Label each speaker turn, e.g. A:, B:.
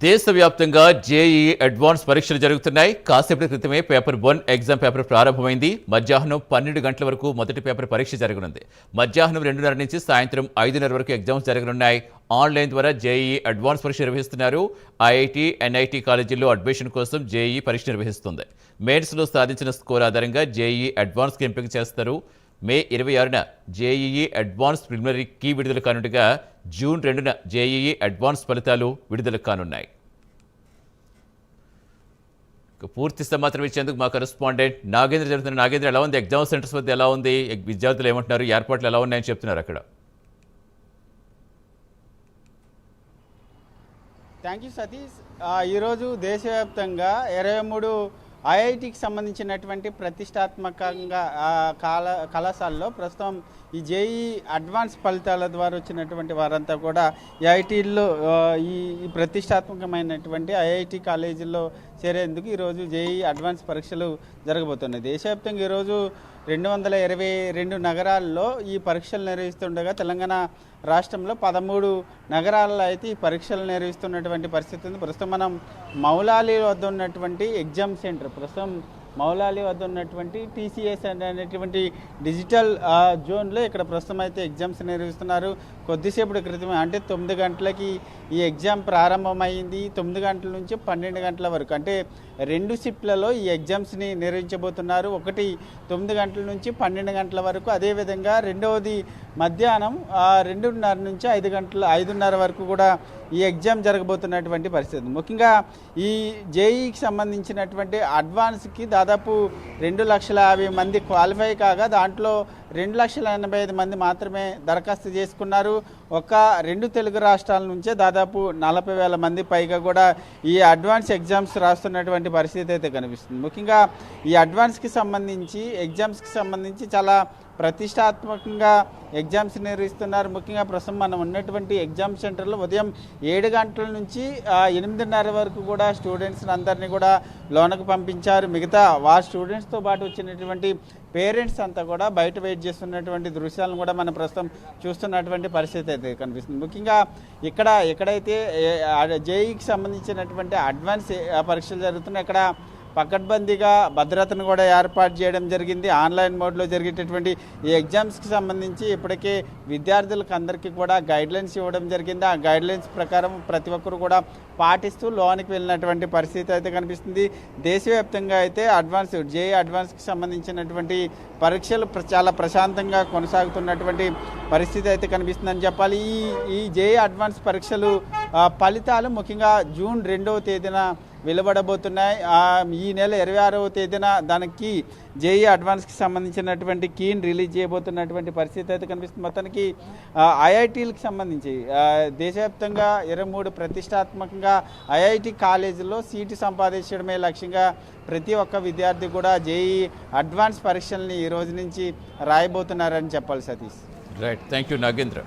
A: దేశవ్యాప్తంగా JEE advance పరీక్షలు జరుగుతున్నాయి. కాసేపటి క్రితమే పేపర్ 1 ఎగ్జామ్ పేపర్ ప్రారంభమైంది. మధ్యాహ్నం 12 గంటల వరకు మొదటి పేపర్ పరీక్ష జరగనుంది. మధ్యాహ్నం 2:30 నుంచి సాయంత్రం 5:30 వరకు ఎగ్జామ్స్ జరగనున్నాయి. ఆన్లైన్ ద్వారా జేఈఈ అడ్వాన్స్ పరీక్ష నిర్వహిస్తున్నారు. ఐఐటి, ఎన్ఐటి కాలేజీల్లో అడ్మిషన్ కోసం జేఈఈ పరీక్ష నిర్వహిస్తుంది. మెయిన్స్లో సాధించిన స్కోర్ ఆధారంగా జేఈఈ అడ్వాన్స్కి ఎంపిక చేస్తారు. మే 26న జేఈఈ అడ్వాన్స్ ప్రిలిమినరీ కీ విడుదల కానుండగా జూన్ 2న జేఈఈ అడ్వాన్స్ ఫలితాలు విడుదల కానున్నాయి. పూర్తి సమాచారం ఇచ్చేందుకు మా కరెస్పాండెంట్ నాగేంద్ర జరుగుతున్న. నాగేంద్ర, ఎలా ఉంది ఎగ్జామ్ సెంటర్స్ వద్ద, ఎలా ఉంది విద్యార్థులు ఏమంటున్నారు, ఏర్పాట్లు ఎలా ఉన్నాయని చెప్తున్నారు అక్కడ?
B: Thank you Satish. ఈరోజు దేశవ్యాప్తంగా 23 ఐఐటికి సంబంధించినటువంటి ప్రతిష్టాత్మకంగా కళాశాలలో ప్రస్తుతం ఈ జేఈ అడ్వాన్స్ ఫలితాల ద్వారా వచ్చినటువంటి వారంతా కూడా ఈ ఐఐటీల్లో ఈ ప్రతిష్టాత్మకమైనటువంటి ఐఐటి కాలేజీల్లో చేరేందుకు ఈరోజు జేఈ అడ్వాన్స్ పరీక్షలు జరగబోతున్నాయి. దేశవ్యాప్తంగా ఈరోజు 222 నగరాల్లో ఈ పరీక్షలు నిర్వహిస్తుండగా తెలంగాణ రాష్ట్రంలో 13 నగరాల్లో అయితే ఈ పరీక్షలు నిర్వహిస్తున్నటువంటి పరిస్థితి ఉంది. ప్రస్తుతం మనం మౌలాలి వద్ద ఉన్నటువంటి ఎగ్జామ్ సెంటర్, ప్రస్తుతం మౌలాలి వద్ద ఉన్నటువంటి టీసీఎస్ అనేటువంటి డిజిటల్ జోన్లో ఇక్కడ ప్రస్తుతం అయితే ఎగ్జామ్స్ నిర్వహిస్తున్నారు. కొద్దిసేపటి క్రితమే అంటే 9 గంటలకి ఈ ఎగ్జామ్ ప్రారంభమైంది. 9 గంటల నుంచి 12 గంటల వరకు అంటే 2 షిఫ్ట్లలో ఈ ఎగ్జామ్స్ని నిర్వహించబోతున్నారు. ఒకటి 9 గంటల నుంచి 12 గంటల వరకు, అదేవిధంగా రెండవది మధ్యాహ్నం 2:30 నుంచి 5:30 వరకు కూడా ఈ ఎగ్జామ్ జరగబోతున్నటువంటి పరిస్థితి. ముఖ్యంగా ఈ జేఈకి సంబంధించినటువంటి అడ్వాన్స్కి దాదాపు 2,50,000 మంది క్వాలిఫై కాగా దాంట్లో 2,85,000 మంది మాత్రమే దరఖాస్తు చేసుకున్నారు. ఒక 2 తెలుగు రాష్ట్రాల నుంచే దాదాపు 40,000 మంది పైగా కూడా ఈ అడ్వాన్స్ ఎగ్జామ్స్ రాస్తున్నటువంటి పరిస్థితి అయితే కనిపిస్తుంది. ముఖ్యంగా ఈ అడ్వాన్స్కి సంబంధించి ఎగ్జామ్స్కి సంబంధించి చాలా ప్రతిష్టాత్మకంగా ఎగ్జామ్స్ నిర్వహిస్తున్నారు. ముఖ్యంగా ప్రస్తుతం మనం ఉన్నటువంటి ఎగ్జామ్ సెంటర్లో ఉదయం 7 గంటల నుంచి 8:30 వరకు కూడా స్టూడెంట్స్ని అందరినీ కూడా లోనకు పంపించారు. మిగతా స్టూడెంట్స్తో పాటు వచ్చినటువంటి పేరెంట్స్ అంతా కూడా బయట వెయిట్ చేస్తున్నటువంటి దృశ్యాలను కూడా మనం ప్రస్తుతం చూస్తున్నటువంటి పరిస్థితి అయితే కనిపిస్తుంది. ముఖ్యంగా ఎక్కడైతే జేఈకి సంబంధించినటువంటి అడ్వాన్స్ పరీక్షలు జరుగుతున్నాయి, అక్కడ పకడ్బందీగా భద్రతను కూడా ఏర్పాటు చేయడం జరిగింది. ఆన్లైన్ మోడ్లో జరిగేటటువంటి ఈ ఎగ్జామ్స్కి సంబంధించి ఇప్పటికే విద్యార్థులకు అందరికీ కూడా గైడ్లైన్స్ ఇవ్వడం జరిగింది. ఆ గైడ్లైన్స్ ప్రకారం ప్రతి ఒక్కరు కూడా పాటిస్తూ లోనికి వెళ్ళినటువంటి పరిస్థితి అయితే కనిపిస్తుంది. దేశవ్యాప్తంగా అయితే జేఈ అడ్వాన్స్కి సంబంధించినటువంటి పరీక్షలు చాలా ప్రశాంతంగా కొనసాగుతున్నటువంటి పరిస్థితి అయితే కనిపిస్తుందని చెప్పాలి. ఈ జేఈ అడ్వాన్స్ పరీక్షలు ఫలితాలు ముఖ్యంగా జూన్ 2వ తేదీన వెలువడబోతున్నాయి. ఈ నెల 26వ తేదీన దానికి జేఈ అడ్వాన్స్కి సంబంధించినటువంటి కీని రిలీజ్ చేయబోతున్నటువంటి పరిస్థితి అయితే కనిపిస్తుంది. మొత్తానికి ఐఐటీలకు సంబంధించి దేశవ్యాప్తంగా 23 ప్రతిష్టాత్మకంగా ఐఐటి కాలేజీల్లో సీటు సంపాదించడమే లక్ష్యంగా ప్రతి ఒక్క విద్యార్థి కూడా జేఈ అడ్వాన్స్ పరీక్షల్ని ఈ రోజు నుంచి రాయబోతున్నారని చెప్పాలి Satish.
A: Right, thank you Nagendra.